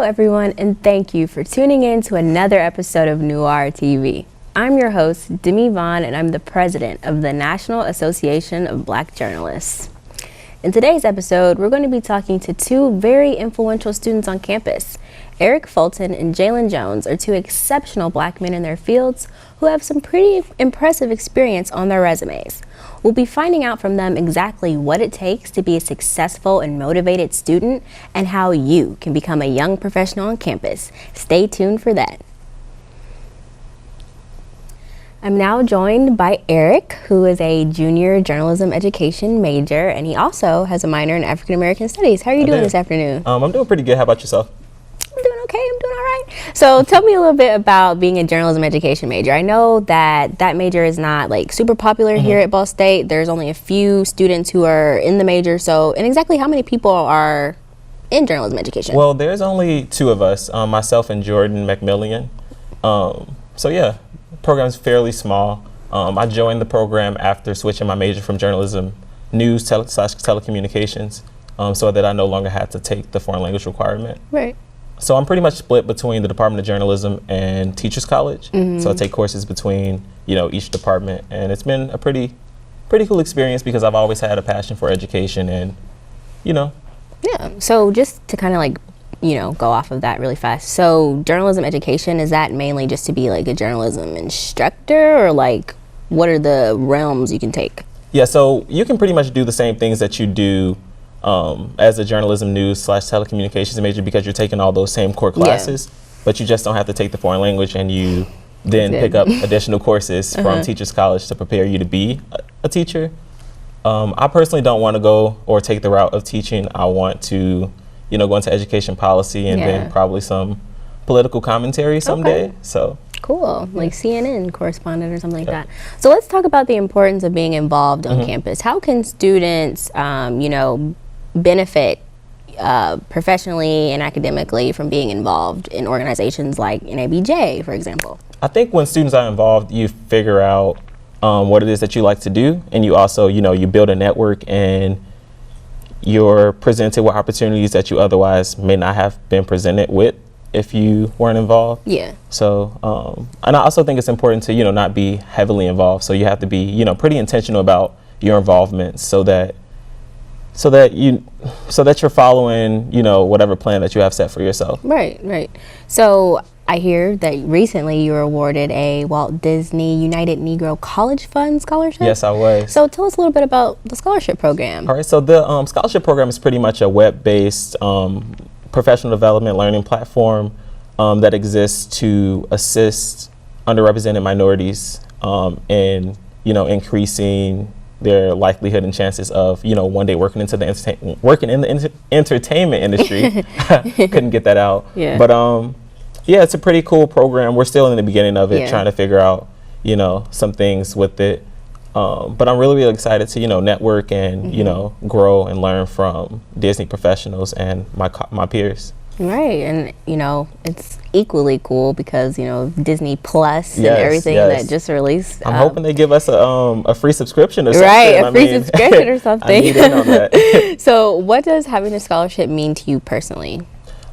everyone, and thank you for tuning in to another episode of Noir TV. I'm your host, Demi Vaughn, and I'm the president of the National Association of Black Journalists. In today's episode, we're going to be talking to two very influential students on campus. Aric Fulton and Jalen Jones are two exceptional black men in their fields who have some pretty impressive experience on their resumes. We'll be finding out from them exactly what it takes to be a successful and motivated student and how you can become a young professional on campus. Stay tuned for that. I'm now joined by Aric, who is a junior journalism education major, and he also has a minor in African American studies. How are you doing this afternoon? I'm doing pretty good. How about yourself? I'm doing okay. I'm doing all right. So tell me a little bit about being a journalism education major. I know that major is not like super popular here at Ball State. There's only a few students who are in the major. And exactly how many people are in journalism education? Well, there's only two of us, myself and Jordan McMillian. So yeah, the program's fairly small. I joined the program after switching my major from journalism news / telecommunications, so that I no longer had to take the foreign language requirement. Right. So I'm pretty much split between the Department of Journalism and Teachers College. So I take courses between, each department, and it's been a pretty cool experience because I've always had a passion for education and, Yeah. So just to kind of go off of that really fast. So journalism education, is that mainly just to be like a journalism instructor, or like what are the realms you can take? Yeah, so you can pretty much do the same things that you do as a journalism news / telecommunications major because you're taking all those same core classes, but you just don't have to take the foreign language, and you then pick up additional courses from Teachers College to prepare you to be a teacher. I personally don't want to go or take the route of teaching. I want to, go into education policy and then probably some political commentary someday. So cool, like CNN correspondent or something like that. So let's talk about the importance of being involved on campus. How can students, benefit professionally and academically from being involved in organizations like NABJ, for example? I think when students are involved, you figure out what it is that you like to do, and you also, you build a network, and you're presented with opportunities that you otherwise may not have been presented with if you weren't involved. Yeah. So, and I also think it's important to, not be heavily involved. So you have to be, pretty intentional about your involvement so that you're following, whatever plan that you have set for yourself. Right. So I hear that recently you were awarded a Walt Disney United Negro College Fund scholarship. Yes, I was. So tell us a little bit about the scholarship program. All right, so the scholarship program is pretty much a web-based professional development learning platform that exists to assist underrepresented minorities in, increasing their likelihood and chances of, one day working in the entertainment industry. Couldn't get that out. Yeah. But yeah, it's a pretty cool program. We're still in the beginning of it, trying to figure out, some things with it. But I'm really excited to, network and, grow and learn from Disney professionals and my peers. Right, and it's equally cool because Disney Plus and everything that just released. I'm hoping they give us a free subscription or something. Right, a free subscription or something. I need in on that. So, what does having a scholarship mean to you personally?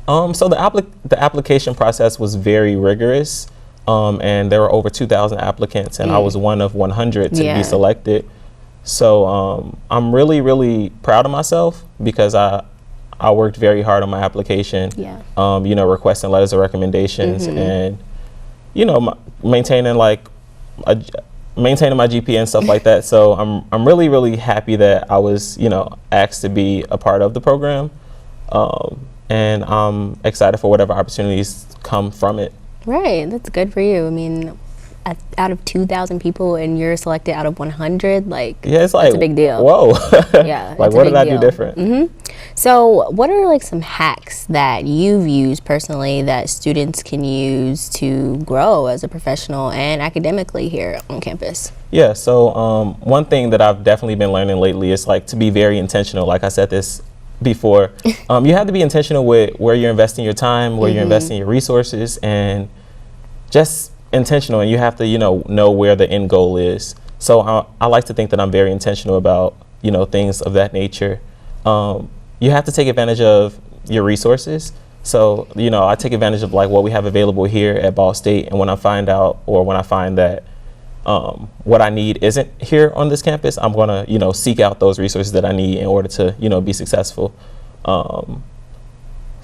So the application process was very rigorous, and there were over 2,000 applicants, and I was one of 100 to be selected. So I'm really proud of myself because I worked very hard on my application, requesting letters of recommendations and, maintaining my GPA and stuff like that. So I'm really happy that I was, asked to be a part of the program. And I'm excited for whatever opportunities come from it. Right, that's good for you. I mean, out of 2,000 people and you're selected out of 100, it's like, that's a big deal. Whoa. Yeah. Like, what did I do different? So what are some hacks that you've used personally that students can use to grow as a professional and academically here on campus? Yeah, so one thing that I've definitely been learning lately is to be very intentional. Like I said this before, you have to be intentional with where you're investing your time, where you're investing your resources, and just intentional, and you have to know where the end goal is. So I like to think that I'm very intentional about things of that nature. You have to take advantage of your resources. So, you know, I take advantage of like what we have available here at Ball State. And when I find that what I need isn't here on this campus, I'm going to, you know, seek out those resources that I need in order to, you know, be successful.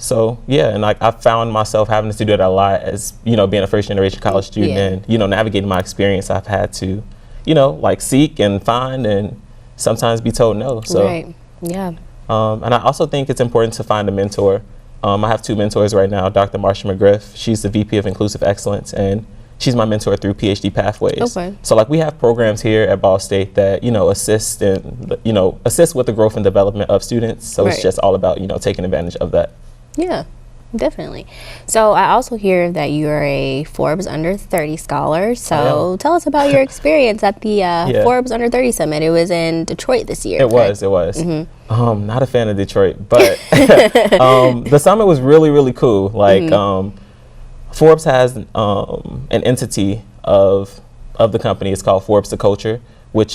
So, yeah, and like I found myself having to do that a lot as, you know, being a first generation college student and, you know, navigating my experience. I've had to, you know, like seek and find and sometimes be told no. So, right. Yeah. And I also think it's important to find a mentor. I have 2 mentors right now, Dr. Marsha McGriff. She's the VP of Inclusive Excellence, and she's my mentor through PhD Pathways. Okay. So like we have programs here at Ball State that, you know, assist with the growth and development of students. So it's just all about, you know, taking advantage of that. Yeah, definitely. So I also hear that you're a Forbes Under 30 scholar. So tell us about your experience at the Forbes Under 30 Summit. It was in Detroit this year. It was. Mm-hmm. Not a fan of Detroit, but the summit was really, really cool. Like Forbes has an entity of the company. It's called Forbes the Culture, which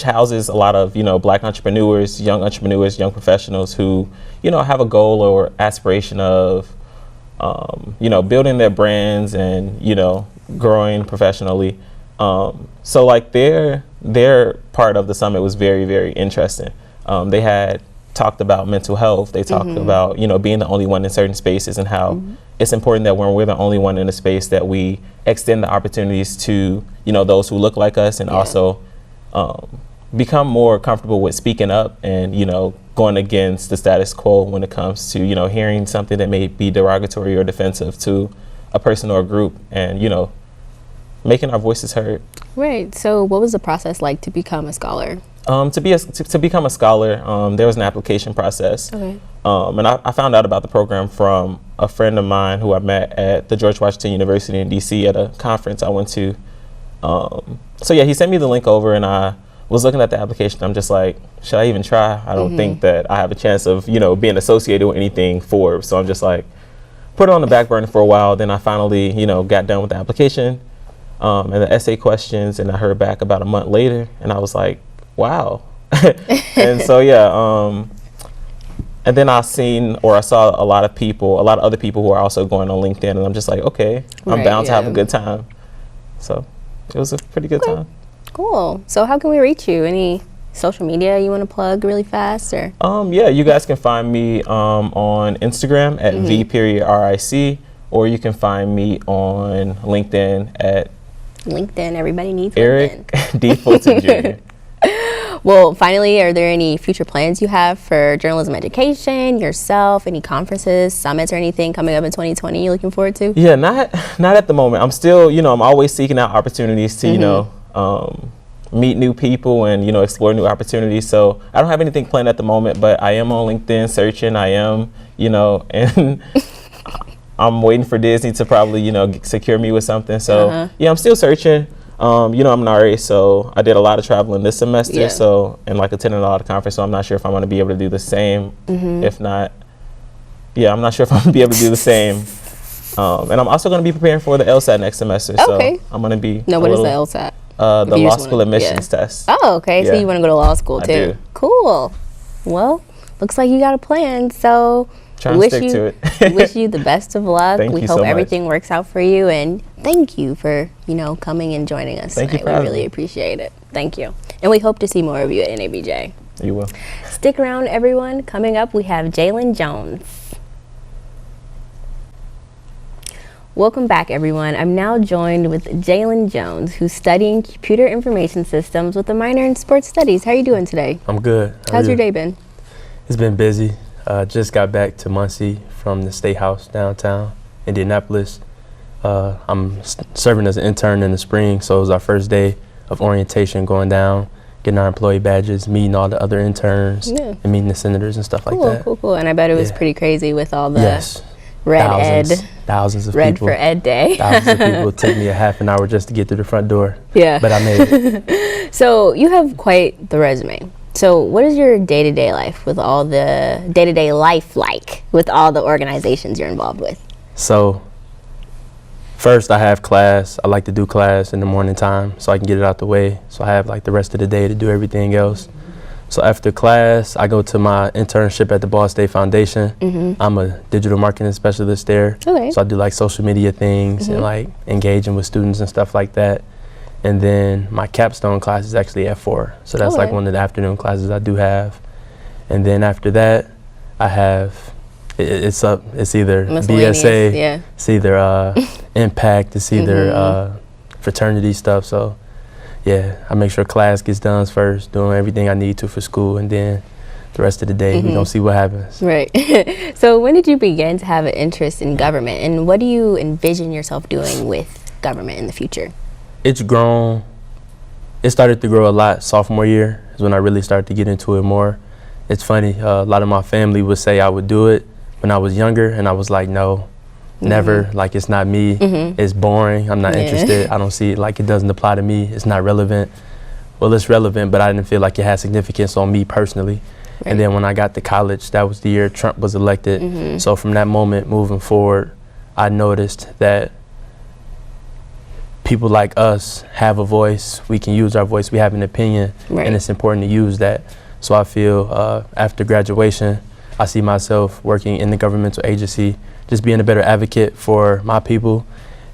houses a lot of, you know, Black entrepreneurs, young professionals who, you know, have a goal or aspiration of, you know, building their brands and, you know, growing professionally. So like their part of the summit was very, very interesting. They had talked about mental health. They talked about, you know, being the only one in certain spaces and how it's important that when we're the only one in a space that we extend the opportunities to, you know, those who look like us and also become more comfortable with speaking up and, you know, going against the status quo when it comes to, you know, hearing something that may be derogatory or defensive to a person or a group and, you know, making our voices heard. Right. So what was the process like to become a scholar? To become a scholar, there was an application process. Okay. And I found out about the program from a friend of mine who I met at the George Washington University in DC at a conference I went to. So yeah, he sent me the link over and I was looking at the application. I'm just like, should I even try? I don't think that I have a chance of, you know, being associated with anything Forbes. So I'm just like, put it on the back burner for a while. Then I finally, you know, got done with the application and the essay questions, and I heard back about a month later and I was like, wow. And so, yeah. And then I saw a lot of other people who are also going on LinkedIn, and I'm just like, okay, I'm bound to have a good time. So it was a pretty good time. Cool. So how can we reach you? Any social media you want to plug really fast? Or yeah, you guys can find me on Instagram at v.ric, or you can find me on LinkedIn at LinkedIn. Everybody needs Aric LinkedIn. D. Fulton Jr. Well, finally, are there any future plans you have for journalism education, yourself, any conferences, summits, or anything coming up in 2020 you're looking forward to? Yeah, not at the moment. I'm still, you know, I'm always seeking out opportunities to, you know, meet new people and, you know, explore new opportunities. So I don't have anything planned at the moment, but I am on LinkedIn searching. I am, you know, and I'm waiting for Disney to probably, you know, secure me with something. So yeah, I'm still searching. You know, I'm an RA, so I did a lot of traveling this semester, so, and like attending a lot of conferences, so I'm not sure if I'm going to be able to do the same. If not, yeah, I'm not sure if I'm going to be able to do the same. And I'm also going to be preparing for the LSAT next semester, so I'm going to be what is the LSAT? The law school admissions test. Oh, okay, so you want to go to law school too? I do. Cool. Well, looks like you got a plan, so Trying to stick to it. Wish you the best of luck. We hope everything works out for you, and thank you for, you know, coming and joining us tonight. We really appreciate it. Thank you. And we hope to see more of you at NABJ. You will. Stick around, everyone. Coming up, we have Jalen Jones. Welcome back, everyone. I'm now joined with Jalen Jones, who's studying computer information systems with a minor in sports studies. How are you doing today? I'm good. How's your day been? It's been busy. Just got back to Muncie from the State House downtown, Indianapolis. I'm serving as an intern in the spring, so it was our first day of orientation, going down, getting our employee badges, meeting all the other interns, and meeting the senators and stuff like that. Cool. And I bet it was pretty crazy with all the thousands of Red people. for Ed Day. Thousands of people. It took me a half an hour just to get through the front door. Yeah. But I made it. So you have quite the resume. So what is your day-to-day life with all the day-to-day life like with all the organizations you're involved with? So first I have class. I like to do class in the morning time so I can get it out the way. So I have like the rest of the day to do everything else. So after class, I go to my internship at the Ball State Foundation. I'm a digital marketing specialist there. Okay. So I do like social media things and like engaging with students and stuff like that. And then my capstone class is actually at 4. So that's like one of the afternoon classes I do have. And then after that, I have, it's either BSA, it's either Impact, it's either fraternity stuff. So yeah, I make sure class gets done first, doing everything I need to for school, and then the rest of the day, we gonna see what happens. Right. So when did you begin to have an interest in government, and what do you envision yourself doing with government in the future? It's grown. It started to grow a lot sophomore year is when I really started to get into it more. It's funny, a lot of my family would say I would do it when I was younger, and I was like, no, never. Like, it's not me. It's boring. I'm not interested. I don't see it, like, it doesn't apply to me. It's not relevant. Well, it's relevant, but I didn't feel like it had significance on me personally. And then when I got to college, that was the year Trump was elected. So from that moment moving forward, I noticed that people like us have a voice. We can use our voice. We have an opinion, and it's important to use that. So I feel after graduation, I see myself working in the governmental agency, just being a better advocate for my people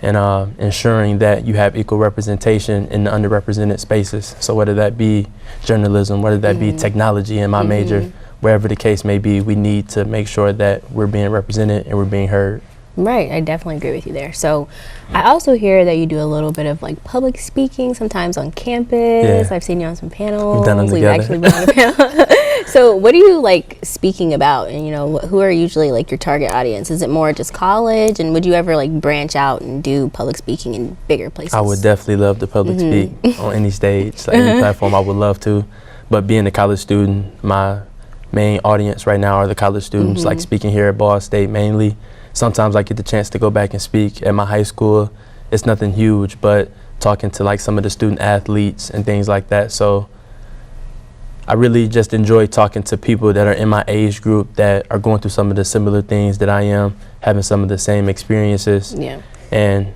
and ensuring that you have equal representation in the underrepresented spaces. So whether that be journalism, whether that be technology in my major, wherever the case may be, we need to make sure that we're being represented and we're being heard. Right, I definitely agree with you there. So I also hear that you do a little bit of like public speaking sometimes on campus. I've seen you on some panels. We've done them together. Actually been on a panel. So what are you like speaking about, and you know, who are usually like your target audience? Is it more just college, and would you ever like branch out and do public speaking in bigger places? I would definitely love to public speak on any stage, like any platform. I would love to, but being a college student, my main audience right now are the college students, like speaking here at Ball State mainly. Sometimes I get the chance to go back and speak at my high school. It's nothing huge, but talking to like some of the student athletes and things like that. So I really just enjoy talking to people that are in my age group that are going through some of the similar things that I am, having some of the same experiences, and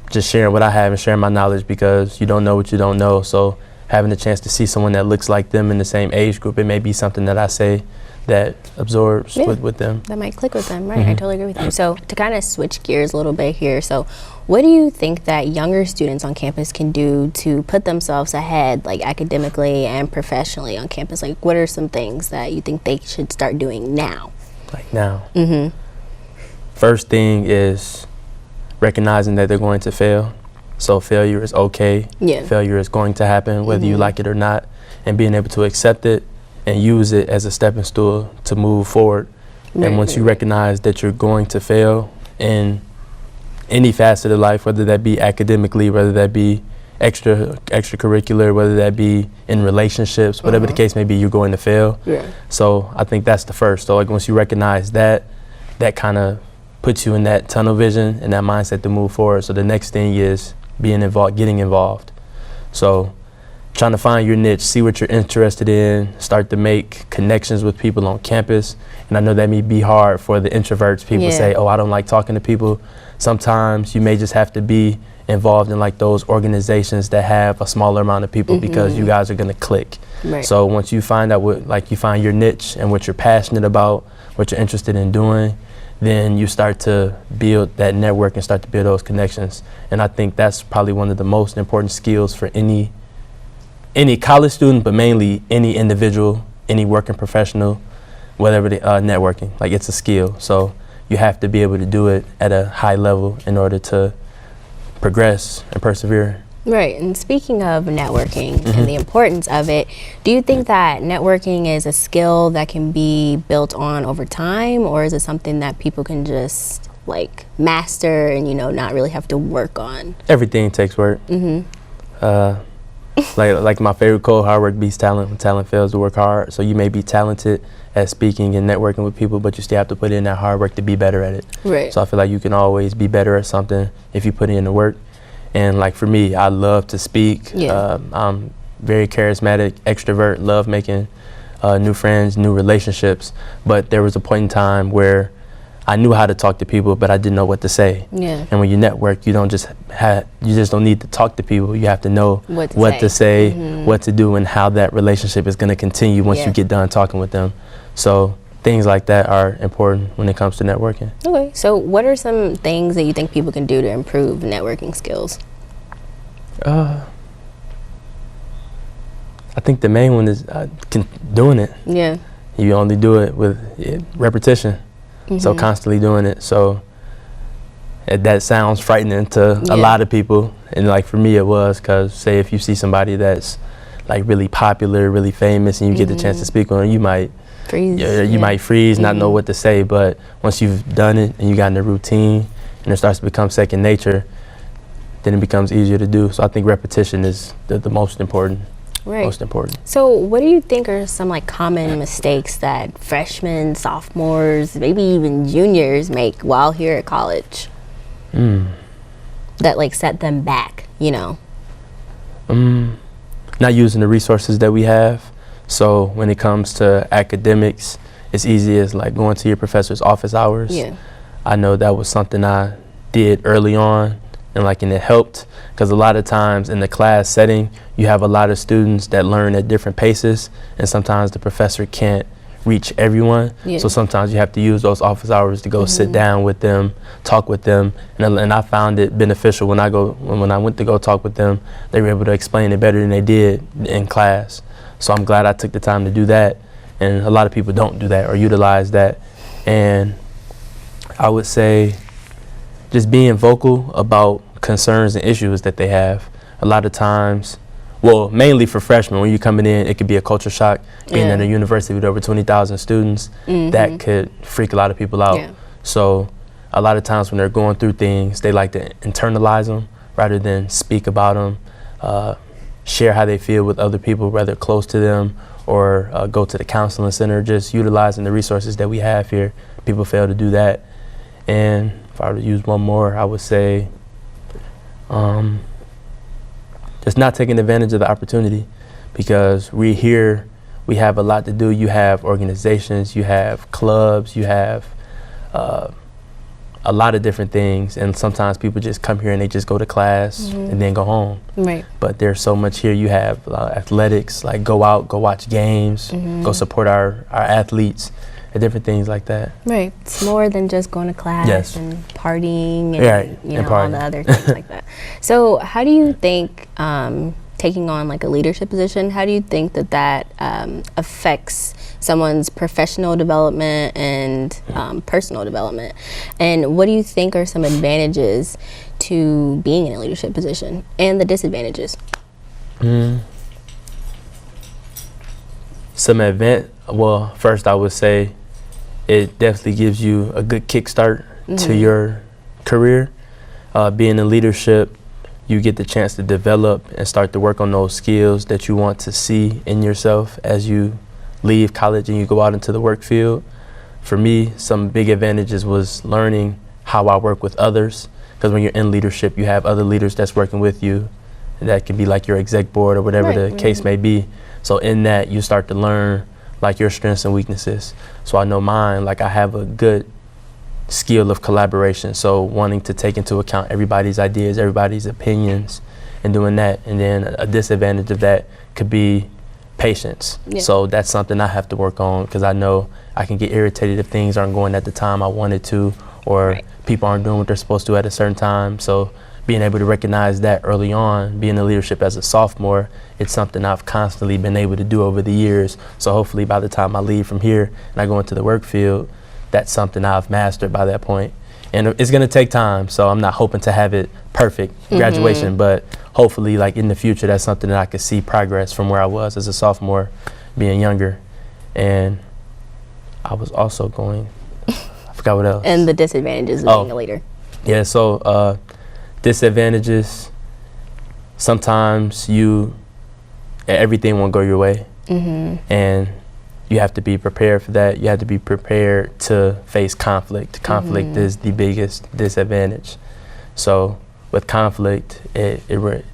just sharing what I have and sharing my knowledge, because you don't know what you don't know. So having the chance to see someone that looks like them in the same age group, it may be something that I say that absorbs with them. That might click with them, right? I totally agree with you. So to kind of switch gears a little bit here, so what do you think that younger students on campus can do to put themselves ahead, like academically and professionally on campus? Like, what are some things that you think they should start doing now? Like now? First thing is recognizing that they're going to fail. So failure is okay. Failure is going to happen whether you like it or not, and being able to accept it and use it as a stepping stool to move forward. And once you recognize that you're going to fail in any facet of life, whether that be academically, whether that be extracurricular, whether that be in relationships, whatever the case may be, you're going to fail. So I think that's the first. So like once you recognize that, that kind of puts you in that tunnel vision and that mindset to move forward. So the next thing is being involved, getting involved. So trying to find your niche, see what you're interested in, start to make connections with people on campus. And I know that may be hard for the introverts. People say, oh, I don't like talking to people. Sometimes you may just have to be involved in like those organizations that have a smaller amount of people, because you guys are gonna click. So once you find out what, like you find your niche and what you're passionate about, what you're interested in doing, then you start to build that network and start to build those connections. And I think that's probably one of the most important skills for any college student, but mainly any individual, any working professional, whatever the networking, like it's a skill. So you have to be able to do it at a high level in order to progress and persevere. Right, and speaking of networking and the importance of it, do you think that networking is a skill that can be built on over time, or is it something that people can just like master and, you know, not really have to work on? Everything takes work. Like my favorite quote, hard work beats talent when talent fails to work hard. So you may be talented at speaking and networking with people, but you still have to put in that hard work to be better at it. So I feel like you can always be better at something if you put in the work. And like for me, I love to speak. I'm very charismatic, extrovert, love making new friends, new relationships. But there was a point in time where I knew how to talk to people, but I didn't know what to say. Yeah. And when you network, you just don't need to talk to people. You have to know what to say, what to do, and how that relationship is going to continue once you get done talking with them. So things like that are important when it comes to networking. Okay. So what are some things that you think people can do to improve networking skills? I think the main one is doing it. Yeah. You only do it with repetition. So constantly doing it. So that sounds frightening to a lot of people. And like for me it was, because say if you see somebody that's like really popular, really famous, and you get the chance to speak on it, you might freeze. Might freeze, not know what to say. But once you've done it and you got in the routine and it starts to become second nature, then it becomes easier to do. So I think repetition is the most important. Right. Most important. So what do you think are some like common mistakes that freshmen, sophomores, maybe even juniors make while here at college that like set them back, you know? Not using the resources that we have. So when it comes to academics, it's easy as like going to your professor's office hours. Yeah. I know that was something I did early on, and it helped, because a lot of times in the class setting you have a lot of students that learn at different paces, and sometimes the professor can't reach everyone. So sometimes you have to use those office hours to go sit down with them, talk with them, and I found it beneficial when I went to go talk with them. They were able to explain it better than they did in class. So I'm glad I took the time to do that, and a lot of people don't do that or utilize that. And I would say just being vocal about concerns and issues that they have. A lot of times, well, mainly for freshmen, when you're coming in, it could be a culture shock. Being at a university with over 20,000 students, that could freak a lot of people out. So a lot of times when they're going through things, they like to internalize them rather than speak about them, share how they feel with other people, whether close to them or go to the counseling center. Just utilizing the resources that we have here. People fail to do that. And if I were to use one more, I would say just not taking advantage of the opportunity, because we have a lot to do. You have organizations, you have clubs, you have a lot of different things, and sometimes people just come here and they just go to class and then go home. Right. But there's so much here. You have athletics, like go out, go watch games, go support our athletes, and different things like that. Right. It's more than just going to class and partying and all the other things like that. So how do you think taking on like a leadership position, how do you think that affects someone's professional development and personal development? And what do you think are some advantages to being in a leadership position and the disadvantages? Well, first I would say it definitely gives you a good kickstart to your career. Being in leadership, you get the chance to develop and start to work on those skills that you want to see in yourself as you leave college and you go out into the work field. For me, some big advantages was learning how I work with others, because when you're in leadership, you have other leaders that's working with you. That can be like your exec board or whatever the case may be. So in that, you start to learn like your strengths and weaknesses. So I know mine, like I have a good skill of collaboration. So wanting to take into account everybody's ideas, everybody's opinions, and doing that. And then a disadvantage of that could be patience. So that's something I have to work on, because I know I can get irritated if things aren't going at the time I wanted to, or people aren't doing what they're supposed to at a certain time. So being able to recognize that early on, being in leadership as a sophomore, it's something I've constantly been able to do over the years. So hopefully by the time I leave from here and I go into the work field, that's something I've mastered by that point. And it's gonna take time, so I'm not hoping to have it perfect graduation, but hopefully like in the future, that's something that I could see progress from where I was as a sophomore, being younger. And I was also going, I forgot what else. And the disadvantages of being a leader. Yeah, so disadvantages, sometimes everything won't go your way. And you have to be prepared for that. You have to be prepared to face conflict. Conflict is the biggest disadvantage. So with conflict, it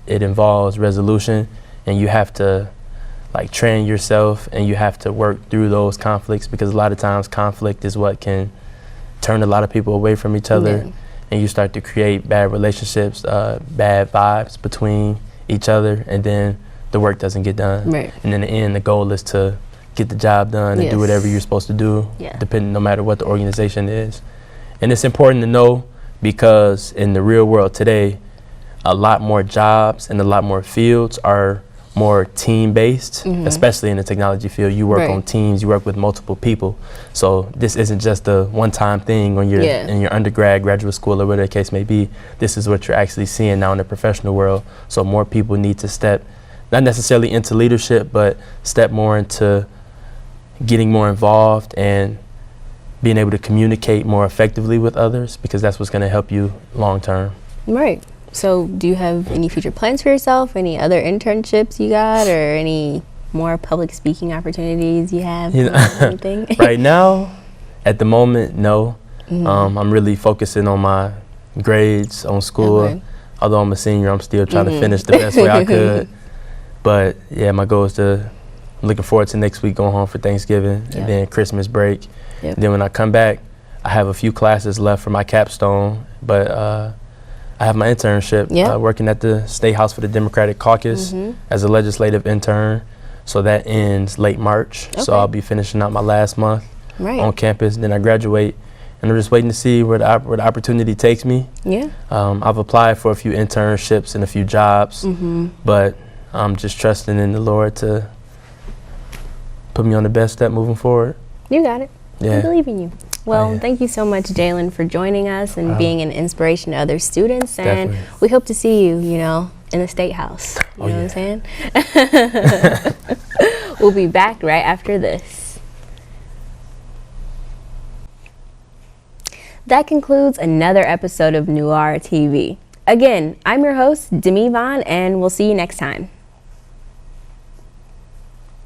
involves resolution, and you have to like train yourself, and you have to work through those conflicts, because a lot of times conflict is what can turn a lot of people away from each other, Yeah. and you start to create bad relationships, bad vibes between each other, and then the work doesn't get done. Right. And in the end, the goal is to get the job done and do Yes. whatever you're supposed to do, Yeah. depending, no matter what the organization is. And it's important to know, because in the real world today, a lot more jobs and a lot more fields are more team-based, especially in the technology field. You work Right. on teams, you work with multiple people. So this isn't just a one-time thing on your in your undergrad, graduate school, or whatever the case may be. This is what you're actually seeing now in the professional world. So more people need to step, not necessarily into leadership, but step more into getting more involved and being able to communicate more effectively with others, because that's what's going to help you long term. Right. So do you have any future plans for yourself? Any other internships you got, or any more public speaking opportunities you have? You know, Anything? right now, at the moment, no. I'm really focusing on my grades, on school. Okay. Although I'm a senior, I'm still trying to finish the best way I could. But yeah, my goal is to, I'm looking forward to next week going home for Thanksgiving, and then Christmas break. Yep. Then when I come back, I have a few classes left for my capstone, but I have my internship working at the State House for the Democratic Caucus as a legislative intern. So that ends late March. So I'll be finishing out my last month on campus. Then I graduate, and I'm just waiting to see where the opportunity takes me. Yeah. I've applied for a few internships and a few jobs, but I'm just trusting in the Lord to put me on the best step moving forward. You got it. Yeah. I believe in you. Well, thank you so much, Jalen, for joining us and being an inspiration to other students. And we hope to see you, you know, in the State House. You know what I'm saying? We'll be back right after this. That concludes another episode of Noir TV. Again, I'm your host, Demi Vaughn, and we'll see you next time.